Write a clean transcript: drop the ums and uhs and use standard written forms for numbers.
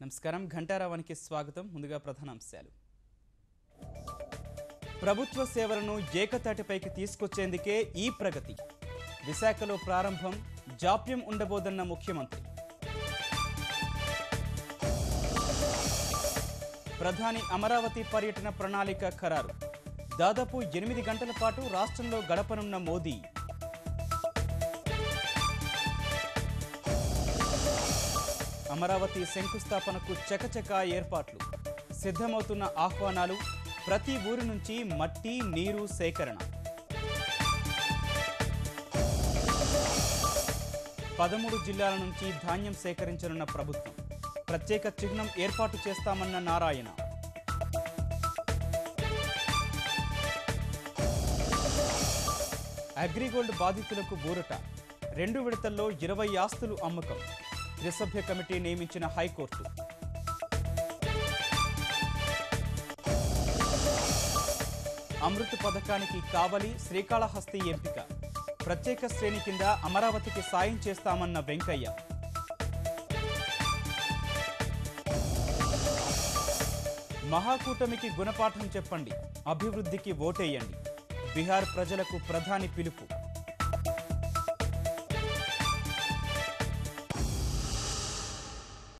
నమస్కారం ఘంటారావానికి స్వాగతం. ముందుగా ప్రధానాంశాలు. ప్రభుత్వ సేవలను ఏకతాటిపైకి తీసుకొచ్చేందుకే ఈ ప్రగతి. విశాఖలో ప్రారంభం, జాప్యం ఉండబోదన్న ముఖ్యమంత్రి. ప్రధాని అమరావతి పర్యటన ప్రణాళిక ఖరారు. దాదాపు 8 గంటల పాటు రాష్ట్రంలో గడపనున్న మోదీ. అమరావతి శంకుస్థాపనకు చకచకా ఏర్పాట్లు. సిద్ధమవుతున్న ఆహ్వానాలు. ప్రతి ఊరి నుంచి మట్టి, నీరు సేకరణ. 13 జిల్లాల నుంచి ధాన్యం సేకరించనున్న ప్రభుత్వం. ప్రత్యేక చిహ్నం ఏర్పాటు చేస్తామన్న నారాయణ. అగ్రిగోల్డ్ బాధితులకు ఊరట. 2 విడతల్లో 20 ఆస్తులు అమ్మకం. త్రిసభ్య కమిటీ నియమించిన హైకోర్టు. అమృత్ పథకానికి కావలి, శ్రీకాళహస్తి ఎంపిక. ప్రత్యేక శ్రేణి కింద అమరావతికి సాయం చేస్తామన్న వెంకయ్య. మహాకూటమికి గుణపాఠం చెప్పండి, అభివృద్ధికి ఓటేయండి. బీహార్ ప్రజలకు ప్రధాని పిలుపు.